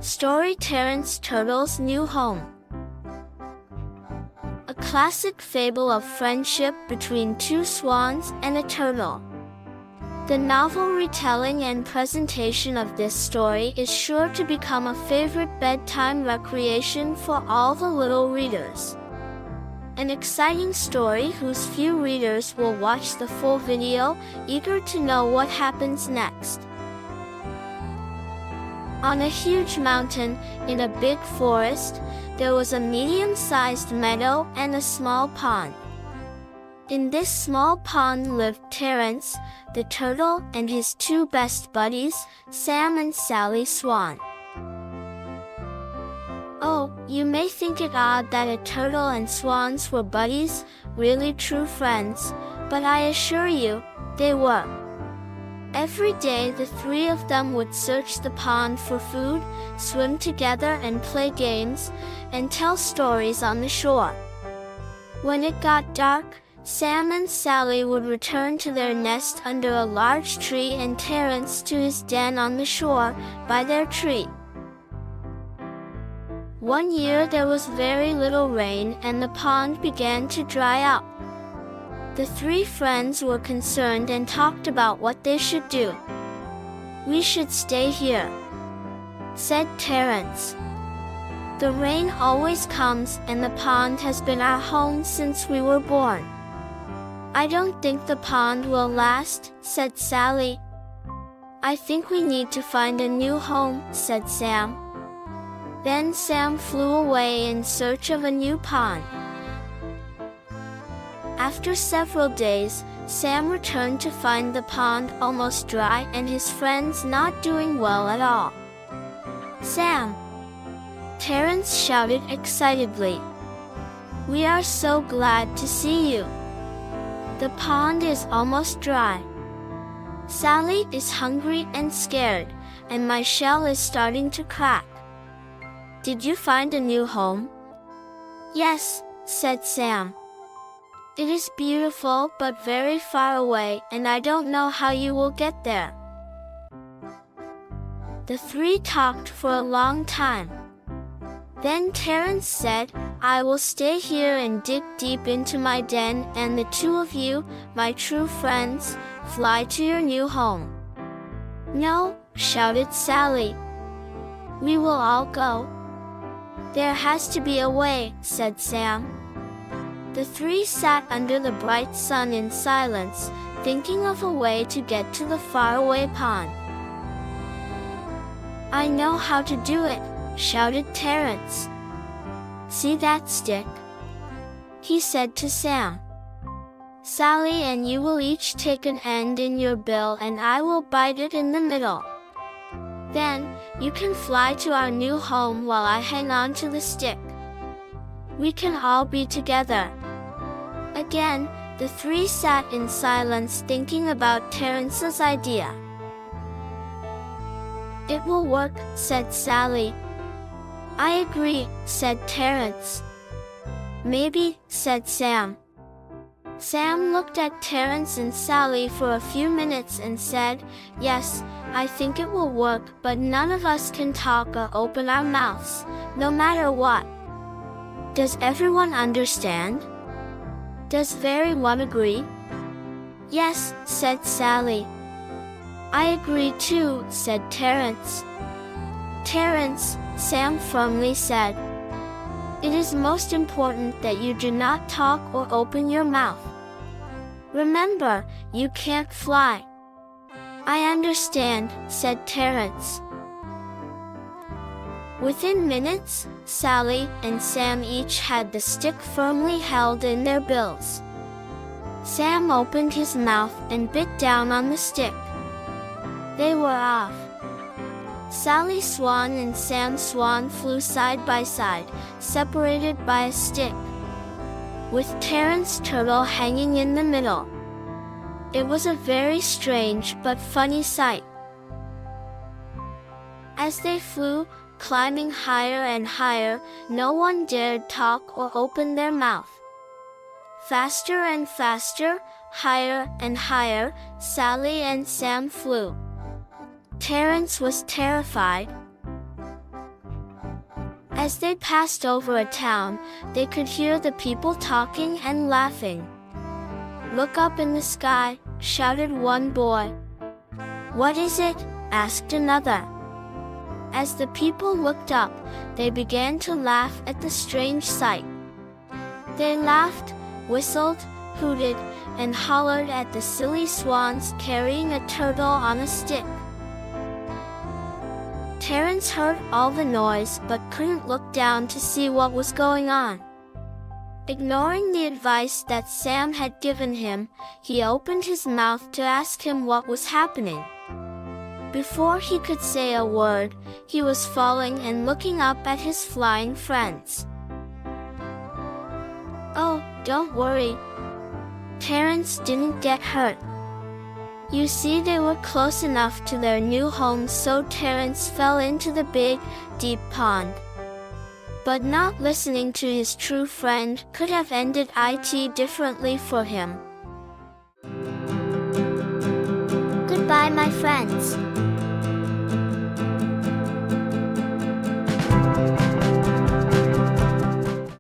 Story Terrance Turtles New Home. A classic fable of friendship between two swans and a turtle. The novel retelling and presentation of this story is sure to become a favorite bedtime recreation for all the little readers. An exciting story whose few readers will watch the full video, eager to know what happens next. On a huge mountain, in a big forest, there was a medium-sized meadow and a small pond. In this small pond lived Terrance, the turtle, and his two best buddies, Sam and Sally Swan. Oh, you may think it odd that a turtle and swans were buddies, really true friends, but I assure you, they were. Every day the three of them would search the pond for food, swim together and play games, and tell stories on the shore. When it got dark, Sam and Sally would return to their nest under a large tree and Terrance to his den on the shore, by their tree. One year there was very little rain and the pond began to dry up. The three friends were concerned and talked about what they should do. "We should stay here," said Terrance. "The rain always comes and the pond has been our home since we were born." "I don't think the pond will last," said Sally. "I think we need to find a new home," said Sam. Then Sam flew away in search of a new pond. After several days, Sam returned to find the pond almost dry and his friends not doing well at all. "Sam!" Terrance shouted excitedly. "We are so glad to see you. The pond is almost dry. Sally is hungry and scared, and my shell is starting to crack. Did you find a new home?" "Yes," said Sam. "It is beautiful but very far away and I don't know how you will get there." The three talked for a long time. Then Terrance said, "I will stay here and dig deep into my den and the two of you, my true friends, fly to your new home." "No," shouted Sally. "We will all go." "There has to be a way," said Sam. The three sat under the bright sun in silence, thinking of a way to get to the faraway pond. "I know how to do it," shouted Terrance. "See that stick?" he said to Sam. "Sally and you will each take an end in your bill and I will bite it in the middle. Then, you can fly to our new home while I hang on to the stick. We can all be together." Again, the three sat in silence thinking about Terrance's idea. "It will work," said Sally. "I agree," said Terrance. "Maybe," said Sam. Sam looked at Terrance and Sally for a few minutes and said, "Yes, I think it will work, but none of us can talk or open our mouths, no matter what. Does everyone understand? Does everyone agree?" "Yes," said Sally. "I agree too," said Terrance. "Terrance," Sam firmly said, "it is most important that you do not talk or open your mouth. Remember, you can't fly." "I understand," said Terrance. Within minutes, Sally and Sam each had the stick firmly held in their bills. Sam opened his mouth and bit down on the stick. They were off. Sally Swan and Sam Swan flew side by side, separated by a stick, with Terrance Turtle hanging in the middle. It was a very strange but funny sight. As they flew, climbing higher and higher, no one dared talk or open their mouth. Faster and faster, higher and higher, Sally and Sam flew. Terrance was terrified. As they passed over a town, they could hear the people talking and laughing. "Look up in the sky," shouted one boy. "What is it?" asked another. As the people looked up, they began to laugh at the strange sight. They laughed, whistled, hooted, and hollered at the silly swans carrying a turtle on a stick. Terrance heard all the noise but couldn't look down to see what was going on. Ignoring the advice that Sam had given him, he opened his mouth to ask him what was happening. Before he could say a word, he was falling and looking up at his flying friends. "Oh, don't worry. Terrance didn't get hurt. You see, they were close enough to their new home so Terrance fell into the big, deep pond." But not listening to his true friend could have ended it differently for him. Goodbye, my friends.